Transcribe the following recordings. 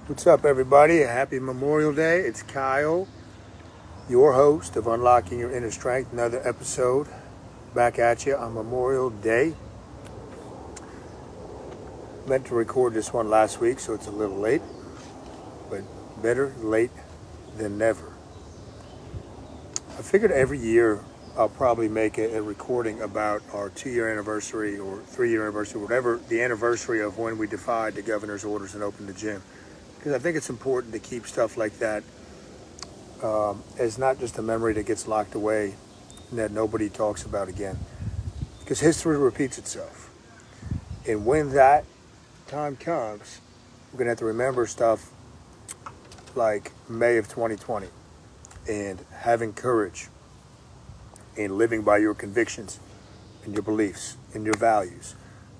What's up, everybody? Happy Memorial Day. It's Kyle, your host of Unlocking Your Inner Strength. Another episode back at you on Memorial Day. Meant to record this one last week, so it's a little late, but better late than never. I figured every year I'll probably make a recording about our 2-year anniversary or 3-year anniversary, whatever the anniversary of when we defied the governor's orders and opened the gym. Because I think it's important to keep stuff like that as not just a memory that gets locked away and that nobody talks about again. Because history repeats itself. And when that time comes, we're going to have to remember stuff like May of 2020 and having courage and living by your convictions and your beliefs and your values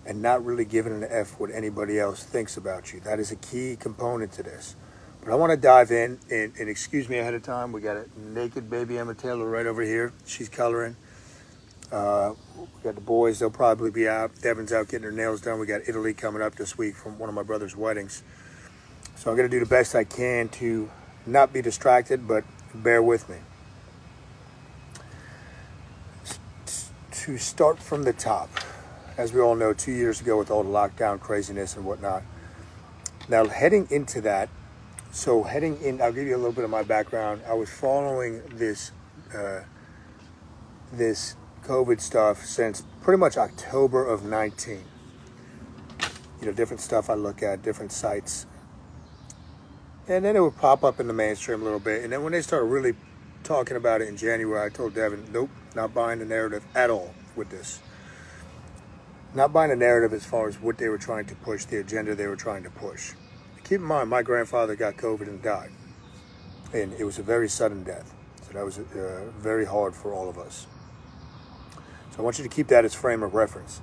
and not really giving an F what anybody else thinks about you. That is a key component to this. But I want to dive in, and excuse me ahead of time, we got a naked baby Emma Taylor right over here. She's coloring. We got the boys, they'll probably be out. Devin's out getting her nails done. We got Italy coming up this week from one of my brother's weddings. So I'm going to do the best I can to not be distracted, but bear with me. To start from the top, as we all know, 2 years ago with all the lockdown craziness and whatnot. Now, heading into that, I'll give you a little bit of my background. I was following this this COVID stuff since pretty much October of 19. Different stuff I look at, different sites. And then it would pop up in the mainstream a little bit. And then when they started really talking about it in January, I told Devin, nope, not buying the narrative at all with this. Not buying a narrative as far as what they were trying to push, the agenda they were trying to push. Keep in mind, my grandfather got COVID and died. And it was a very sudden death. So that was very hard for all of us. So I want you to keep that as frame of reference.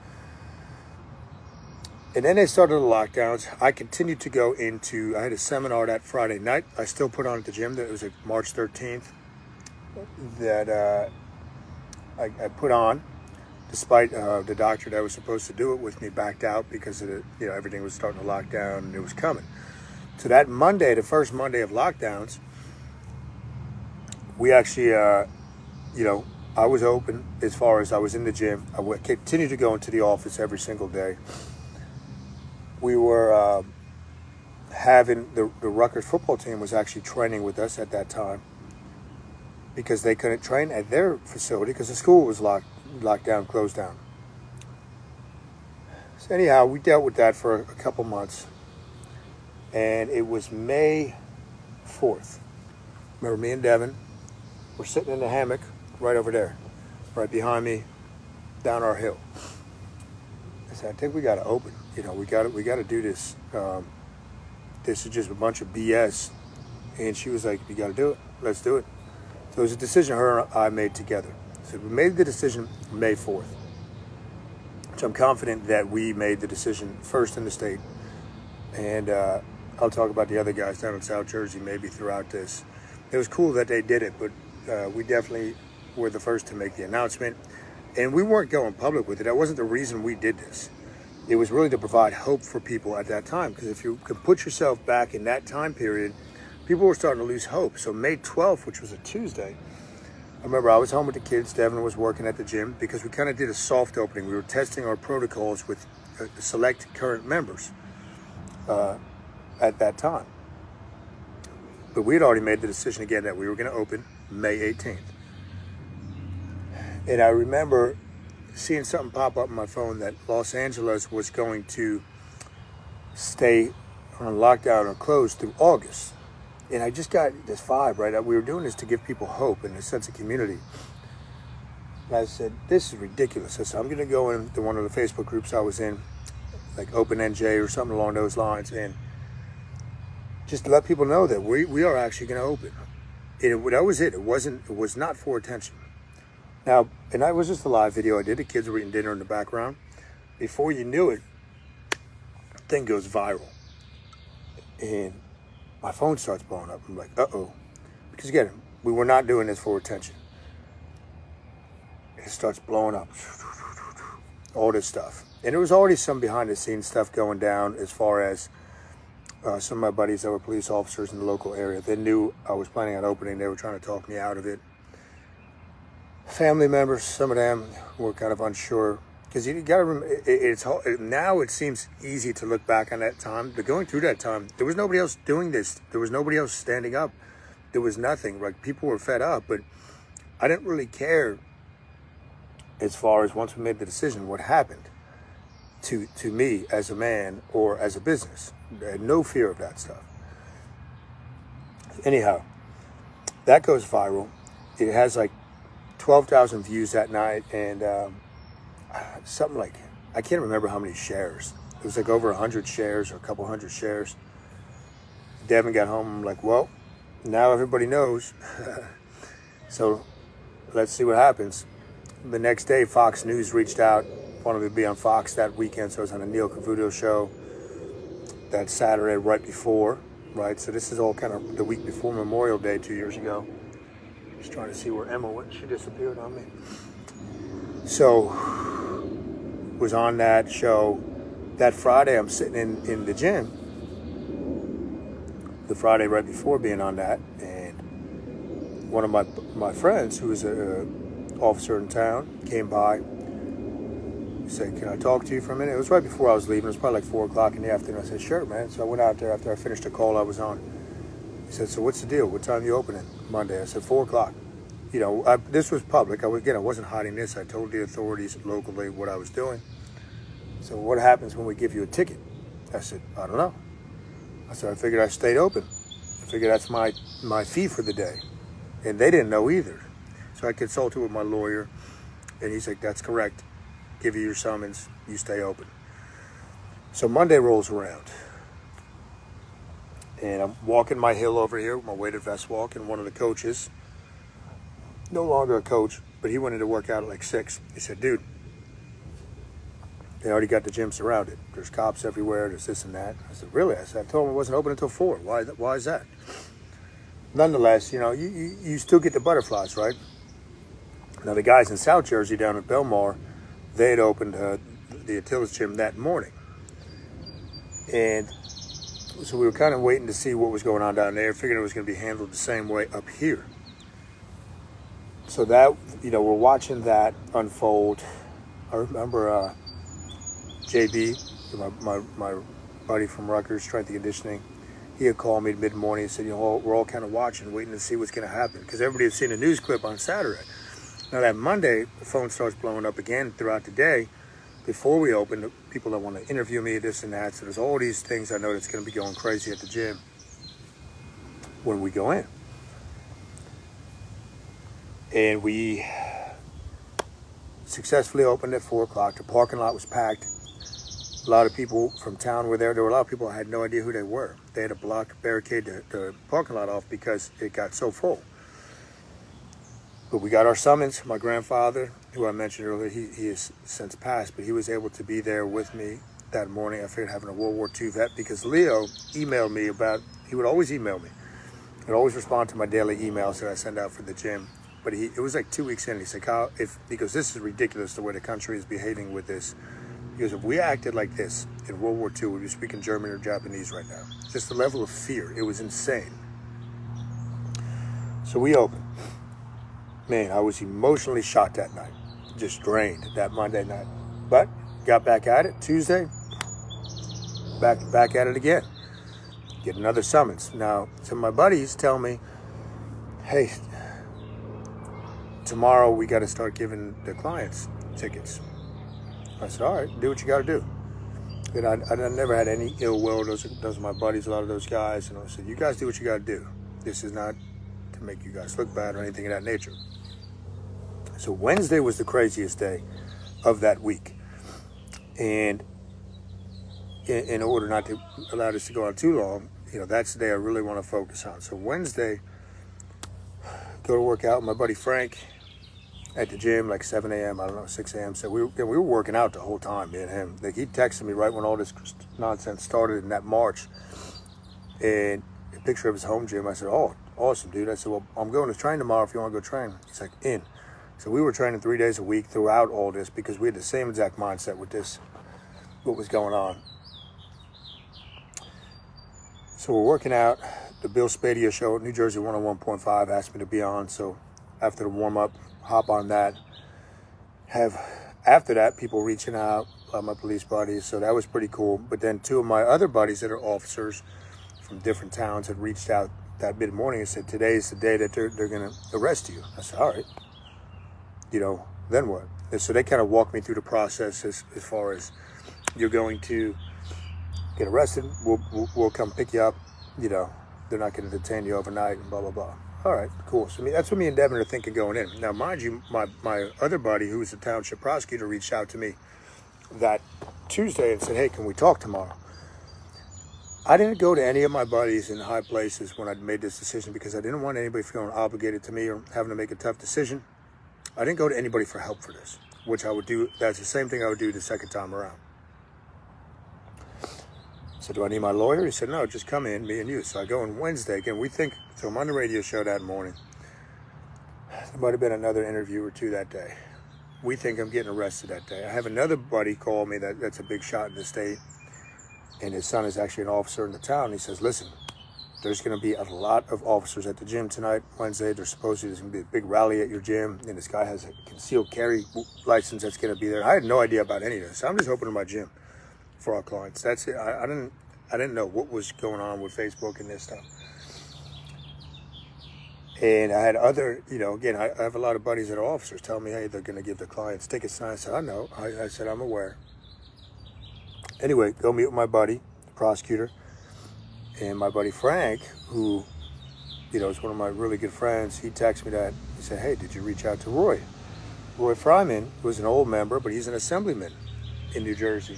And then they started the lockdowns. I continued to go I had a seminar that Friday night. I still put on at the gym. That was March 13th. That I put on. Despite the doctor that was supposed to do it with me backed out because of everything was starting to lock down and it was coming. So that Monday, the first Monday of lockdowns, we actually, I was open as far as I was in the gym. I would continue to go into the office every single day. We were having the Rutgers football team was actually training with us at that time because they couldn't train at their facility because the school was locked down, closed down. So anyhow, we dealt with that for a couple months. And it was May 4th. Remember, me and Devin were sitting in the hammock right over there, right behind me, down our hill. I said, I think we got to open. We got to do this. This is just a bunch of BS. And she was like, you got to do it. Let's do it. So it was a decision her and I made together. So we made the decision May 4th, which I'm confident that we made the decision first in the state. And I'll talk about the other guys down in South Jersey maybe throughout this. It was cool that they did it, but we definitely were the first to make the announcement. And we weren't going public with it. That wasn't the reason we did this. It was really to provide hope for people at that time. Because if you could put yourself back in that time period, people were starting to lose hope. So May 12th, which was a Tuesday, I remember I was home with the kids. Devin was working at the gym because we kind of did a soft opening. We were testing our protocols with select current members at that time. But we had already made the decision again that we were going to open May 18th. And I remember seeing something pop up on my phone that Los Angeles was going to stay on lockdown or closed through August. And I just got this vibe, right? We were doing this to give people hope and a sense of community. And I said, this is ridiculous. I said, I'm going to go into one of the Facebook groups I was in, like OpenNJ or something along those lines, and just to let people know that we are actually going to open. And that was it. It was not for attention. Now, and that was just a live video I did. The kids were eating dinner in the background. Before you knew it, the thing goes viral. And my phone starts blowing up. I'm like, uh-oh. Because again, we were not doing this for attention. It starts blowing up. All this stuff. And there was already some behind the scenes stuff going down as far as Some of my buddies that were police officers in the local area, they knew I was planning on opening. They were trying to talk me out of it. Family members, some of them were kind of unsure. Because you got to remember, it's now it seems easy to look back on that time. But going through that time, there was nobody else doing this. There was nobody else standing up. There was nothing. Like, people were fed up. But I didn't really care as far as once we made the decision what happened to me as a man or as a business. I had no fear of that stuff. Anyhow, that goes viral. It has like 12,000 views that night, and something like, I can't remember how many shares. It was like over 100 shares or a couple hundred shares. Devin got home. I'm like, well, now everybody knows. So let's see what happens. The next day, Fox News reached out, wanted me to be on Fox that weekend. So I was on a Neil Cavuto show that Saturday right before, right? So this is all kind of the week before Memorial Day 2 years ago. Just trying to see where Emma went. She disappeared on me. So was on that show. That Friday, I'm sitting in the gym. The Friday right before being on that, and one of my friends, who was a officer in town, came by. He said, "Can I talk to you for a minute?" It was right before I was leaving. It was probably like 4 o'clock in the afternoon. I said, "Sure, man." So I went out there after I finished the call I was on. He said, "So what's the deal? What time you opening Monday?" I said, 4 o'clock. You know, this was public. I wasn't hiding this. I told the authorities locally what I was doing. So what happens when we give you a ticket? I said, "I don't know." I said, "I figured I stayed open. I figured that's my fee for the day." And they didn't know either. So I consulted with my lawyer, and he's like, "That's correct. Give you your summons. You stay open." So Monday rolls around, and I'm walking my hill over here, my weighted vest walk, and one of the coaches, no longer a coach, but he wanted to work out at like 6. He said, "Dude, they already got the gym surrounded. There's cops everywhere. There's this and that." I said, "Really?" I said, "I told him it wasn't open until 4. Why is that?" Nonetheless, you know, you still get the butterflies, right? Now, the guys in South Jersey down at Belmar, they had opened the Attila's gym that morning. And so we were kind of waiting to see what was going on down there, figuring it was going to be handled the same way up here. So that, you know, we're watching that unfold. I remember JB, my buddy from Rutgers, strength and conditioning, he had called me mid-morning and said, you know, we're all kind of watching, waiting to see what's going to happen. Because everybody had seen a news clip on Saturday. Now that Monday, the phone starts blowing up again throughout the day. Before we open, people that want to interview me, this and that. So there's all these things I know that's going to be going crazy at the gym when we go in. And we successfully opened at 4 o'clock. The parking lot was packed. A lot of people from town were there. There were a lot of people I had no idea who they were. They had to barricade the parking lot off because it got so full. But we got our summons. My grandfather, who I mentioned earlier, he has since passed, but he was able to be there with me that morning. I figured having a World War II vet, because Leo emailed me he would always email me. He'd always respond to my daily emails that I send out for the gym. But it was like 2 weeks in. He said, "Kyle, because this is ridiculous the way the country is behaving with this. Because if we acted like this in World War II, we'd be speaking German or Japanese right now. Just the level of fear. It was insane." So we opened. Man, I was emotionally shot that night. Just drained that Monday night. But got back at it Tuesday. Back at it again. Get another summons. Now, some of my buddies tell me, "Hey, tomorrow we got to start giving the clients tickets." I said, "All right, do what you got to do." And I never had any ill will. Those are my buddies, a lot of those guys. And I said, "You guys do what you got to do. This is not to make you guys look bad or anything of that nature." So Wednesday was the craziest day of that week. And in order not to allow this to go on too long, you know, that's the day I really want to focus on. So Wednesday, go to work out with my buddy Frank at the gym, like 7 a.m., I don't know, 6 a.m. So we were working out the whole time, me and him. Like, he texted me right when all this nonsense started in that March. And a picture of his home gym. I said, "Oh, awesome, dude." I said, "Well, I'm going to train tomorrow if you want to go train." He's like, "In." So we were training 3 days a week throughout all this because we had the same exact mindset with this, what was going on. So we're working out. The Bill Spadia show at New Jersey 101.5 asked me to be on. So after the warm-up, hop on that. After that, people reaching out, my police buddies. So that was pretty cool. But then two of my other buddies that are officers from different towns had reached out that mid-morning and said, today's the day that they're going to arrest you. I said, all right. Then what? And so they kind of walked me through the process as far as you're going to get arrested. We'll come pick you up. They're not going to detain you overnight and blah, blah, blah. All right, cool. So that's what me and Devin are thinking going in. Now, mind you, my other buddy, who was a township prosecutor, reached out to me that Tuesday and said, hey, can we talk tomorrow? I didn't go to any of my buddies in high places when I made this decision because I didn't want anybody feeling obligated to me or having to make a tough decision. I didn't go to anybody for help for this, which I would do. That's the same thing I would do the second time around. So do I need my lawyer? He said, no, just come in, me and you. So I go on Wednesday. Again, so I'm on the radio show that morning. There might have been another interview or two that day. We think I'm getting arrested that day. I have another buddy call me that's a big shot in the state. And his son is actually an officer in the town. He says, listen, there's going to be a lot of officers at the gym tonight, Wednesday. There's going to be a big rally at your gym. And this guy has a concealed carry license that's going to be there. I had no idea about any of this. I'm just opening my gym for our clients. That's it. I didn't know what was going on with Facebook and this stuff. And I had other, again, I have a lot of buddies that are officers tell me, hey, they're going to give their clients tickets. And I said, I know. I said, I'm aware. Anyway, go meet with my buddy, the prosecutor, and my buddy Frank, who, is one of my really good friends. He texted me that. He said, hey, did you reach out to Roy? Roy Fryman was an old member, but he's an assemblyman in New Jersey.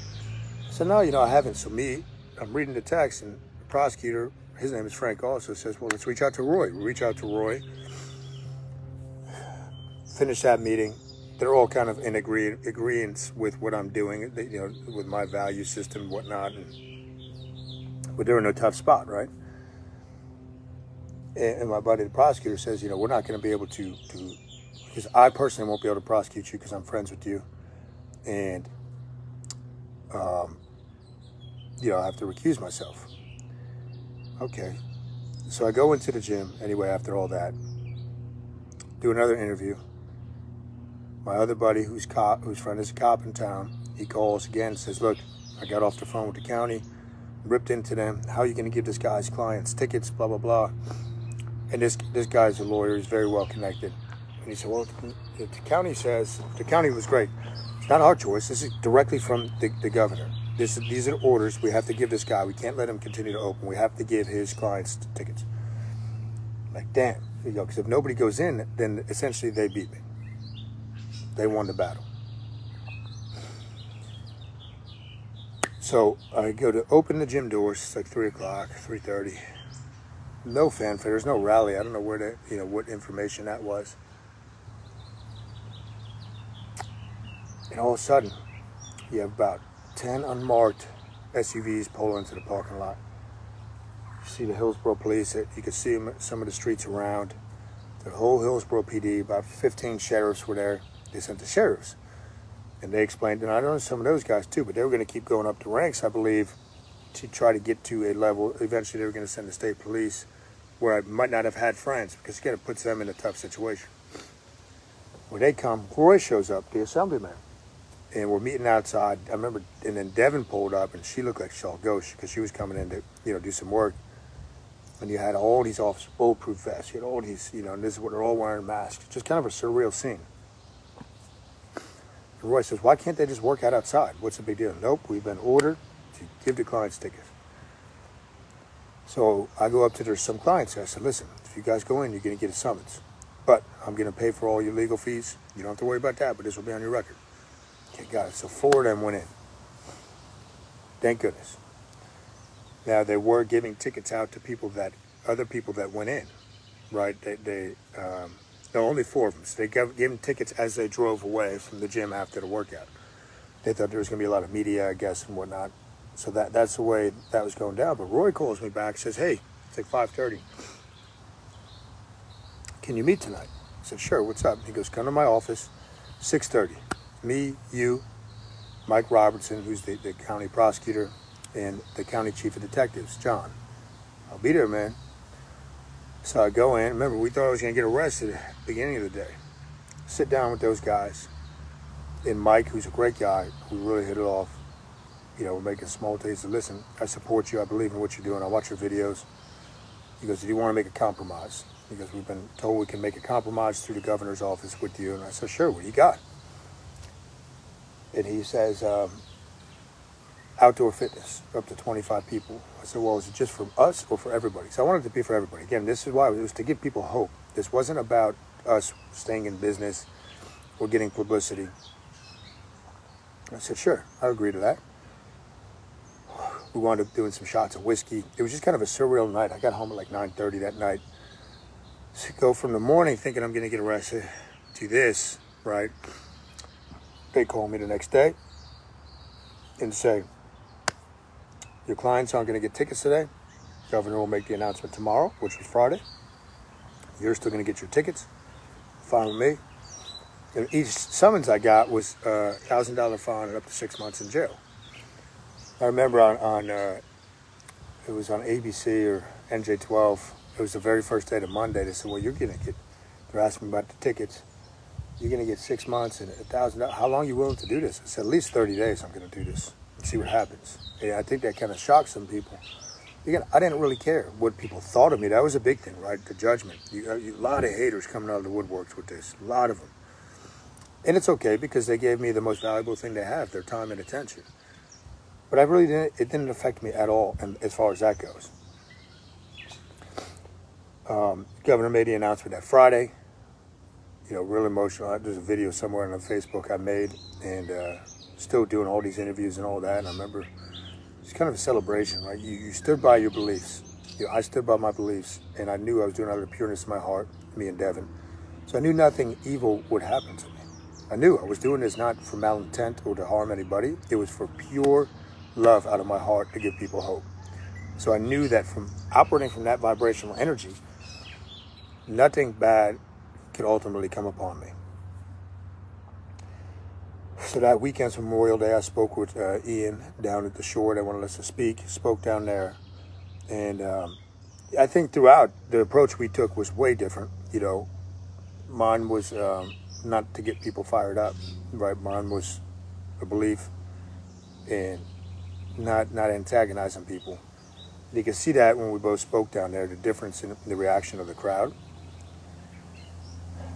I said, no, I haven't. So I'm reading the text, and the prosecutor, his name is Frank also, says, well, let's reach out to Roy. We reach out to Roy. Finish that meeting. They're all kind of in agreement with what I'm doing, with my value system and whatnot. But they're in a tough spot, right? And my buddy, the prosecutor, says, we're not going to be able to, because I personally won't be able to prosecute you because I'm friends with you. And, I have to recuse myself. Okay. So I go into the gym anyway after all that, do another interview. My other buddy, whose friend is a cop in town, he calls again and says, look, I got off the phone with the county, ripped into them. How are you going to give this guy's clients tickets, blah, blah, blah. And this guy's a lawyer. He's very well connected. And he said, well, the county says, the county was great. It's not our choice. This is directly from the governor. These are the orders. We have to give this guy. We can't let him continue to open. We have to give his clients tickets. Like, damn. Because if nobody goes in, then essentially they beat me. They won the battle. So I go to open the gym doors. It's like 3 o'clock, 3:30. No fanfare. There's no rally. I don't know where what information that was. And all of a sudden, you have about 10 unmarked SUVs pull into the parking lot. You see the Hillsborough police. You can see them at some of the streets around. The whole Hillsborough PD, about 15 sheriffs were there. They sent the sheriffs. And they explained, and I know some of those guys too, but they were going to keep going up the ranks, I believe, to try to get to a level. Eventually, they were going to send the state police where I might not have had friends, because again, it puts them in a tough situation. When they come, Roy shows up, the assemblyman. And we're meeting outside. I remember, and then Devin pulled up, and she looked like she saw a ghost because she was coming in to, do some work. And you had all these officers, bulletproof vests. You had all these, and this is what they're all wearing masks. Just kind of a surreal scene. And Roy says, why can't they just work out outside? What's the big deal? Nope, we've been ordered to give the clients tickets. So I go up to some clients, and I said, listen, if you guys go in, you're going to get a summons. But I'm going to pay for all your legal fees. You don't have to worry about that, but this will be on your record. Okay, got it. So 4 of them went in. Thank goodness. Now, they were giving tickets out to other people that went in, right? No, only 4 of them. So they gave them tickets as they drove away from the gym after the workout. They thought there was going to be a lot of media, I guess, and whatnot. So that's the way that was going down. But Roy calls me back, says, hey, it's like 5:30. Can you meet tonight? I said, sure, what's up? He goes, come to my office, 6:30. Me, you, Mike Robertson, who's the county prosecutor, and the county chief of detectives, John. I'll be there, man. So I go in. Remember, we thought I was going to get arrested at the beginning of the day. Sit down with those guys. And Mike, who's a great guy, we really hit it off. You know, we're making small taste of, listen, I support you. I believe in what you're doing. I watch your videos. He goes, do you want to make a compromise? Because we've been told we can make a compromise through the governor's office with you. And I said, sure, what do you got? And he says, outdoor fitness, up to 25 people. I said, well, is it just for us or for everybody? So I wanted it to be for everybody. Again, this is why it was to give people hope. This wasn't about us staying in business or getting publicity. I said, sure, I agree to that. We wound up doing some shots of whiskey. It was just kind of a surreal night. I got home at like 9:30 that night. So go from the morning thinking I'm going to get arrested to this, right? They call me the next day and say, your clients aren't going to get tickets today. Governor will make the announcement tomorrow, which was Friday. You're still going to get your tickets. Fine with me. And each summons I got was a $1,000 fine and up to 6 months in jail. I remember it was on ABC or NJ12. It was the very first day of Monday. They said, well, you're going to get, they're asking me about the tickets. You're going to get 6 months and $1,000. How long are you willing to do this? I said, at least 30 days I'm going to do this and see what happens. And I think that kind of shocked some people. Again, I didn't really care what people thought of me. That was a big thing, right? The judgment. A lot of haters coming out of the woodworks with this. A lot of them. And it's okay because they gave me the most valuable thing they have, their time and attention. But it didn't affect me at all, and as far as that goes. Governor made the announcement that Friday. You know, real emotional. There's a video somewhere on Facebook I made, and still doing all these interviews and all that. And I remember it's kind of a celebration, right? You stood by your beliefs. You know, I stood by my beliefs, and I knew I was doing it out of the pureness of my heart, me and Devin. So I knew nothing evil would happen to me. I knew I was doing this not for malintent or to harm anybody. It was for pure love out of my heart to give people hope. So I knew that from operating from that vibrational energy, nothing bad could ultimately come upon me. So that weekend's Memorial Day, I spoke with Ian down at the shore. They wanted us to speak. Spoke down there. And I think throughout, the approach we took was way different. You know, mine was not to get people fired up, right? Mine was a belief and not antagonizing people. You can see that when we both spoke down there, the difference in the reaction of the crowd.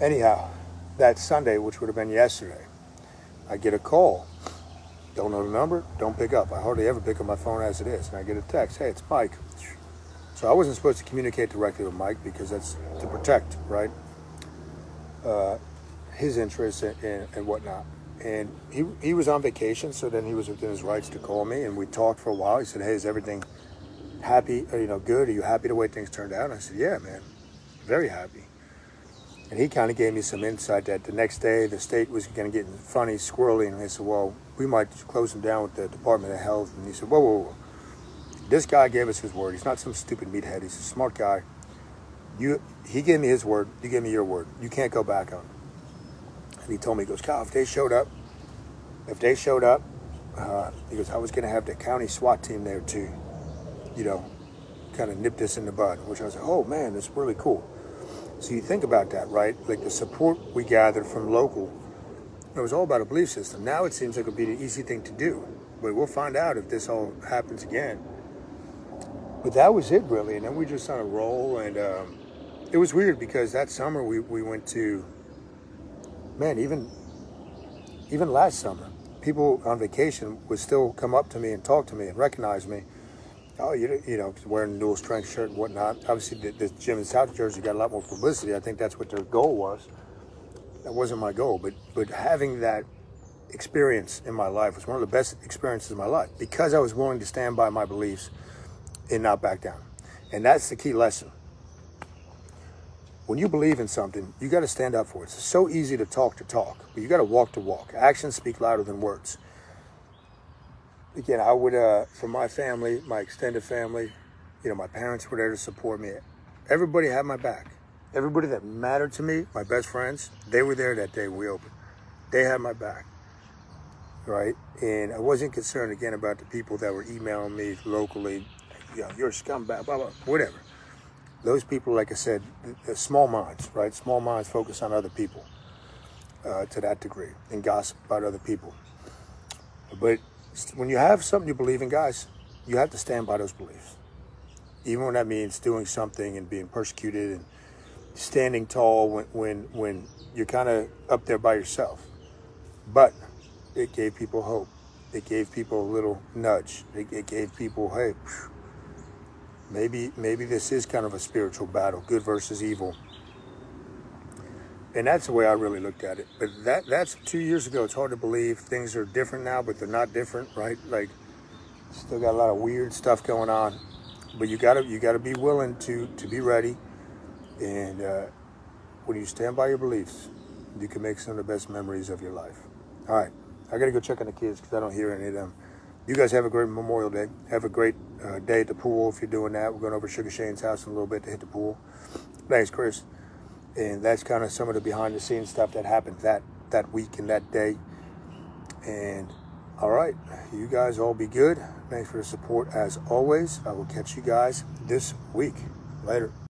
Anyhow, that Sunday, which would have been yesterday, I get a call. Don't know the number, don't pick up. I hardly ever pick up my phone as it is. And I get a text, hey, it's Mike. So I wasn't supposed to communicate directly with Mike because that's to protect, right? His interests and whatnot. And he was on vacation, so then he was within his rights to call me, and we talked for a while. He said, hey, is everything happy, or, you know, good? Are you happy the way things turned out? And I said, yeah, man, very happy. And he kind of gave me some insight that the next day the state was going to get funny, squirrely, and they said, well, we might close him down with the Department of Health. And he said, whoa, whoa, whoa. This guy gave us his word. He's not some stupid meathead. He's a smart guy. He gave me his word. You gave me your word. You can't go back on him. And he told me, he goes, Kyle, if they showed up, he goes, I was going to have the county SWAT team there to, you know, kind of nip this in the bud, which I was like, oh, man, that's really cool. So you think about that, right? Like the support we gathered from local, it was all about a belief system. Now it seems like it would be the easy thing to do, but we'll find out if this all happens again. But that was it, really. And then we just on a roll, and it was weird because that summer we went to, man, even last summer, people on vacation would still come up to me and talk to me and recognize me. Oh, you know, wearing a dual strength shirt and whatnot. Obviously, the gym in South Jersey got a lot more publicity. I think that's what their goal was. That wasn't my goal, but having that experience in my life was one of the best experiences of my life because I was willing to stand by my beliefs and not back down. And that's the key lesson. When you believe in something, you got to stand up for it. It's so easy to talk, but you got to walk. Actions speak louder than words. Again, I would, for my family, my extended family, you know, my parents were there to support me. Everybody had my back. Everybody that mattered to me, my best friends, they were there that day we opened. They had my back, right? And I wasn't concerned, again, about the people that were emailing me locally. you're a scumbag, blah, blah, whatever. Those people, like I said, they're small minds, right? Small minds focus on other people to that degree and gossip about other people. But when you have something you believe in, guys, you have to stand by those beliefs. Even when that means doing something and being persecuted and standing tall when you're kind of up there by yourself. But it gave people hope. It gave people a little nudge. It gave people, hey, maybe this is kind of a spiritual battle, good versus evil. And that's the way I really looked at it. But that's 2 years ago. It's hard to believe. Things are different now, but they're not different, right? Like, still got a lot of weird stuff going on. But you gotta be willing to be ready. And when you stand by your beliefs, you can make some of the best memories of your life. All right, I gotta go check on the kids because I don't hear any of them. You guys have a great Memorial Day. Have a great day at the pool if you're doing that. We're going over to Sugar Shane's house in a little bit to hit the pool. Thanks, Chris. And that's kind of some of the behind-the-scenes stuff that happened that week and that day. And all right, you guys all be good. Thanks for the support as always. I will catch you guys this week. Later.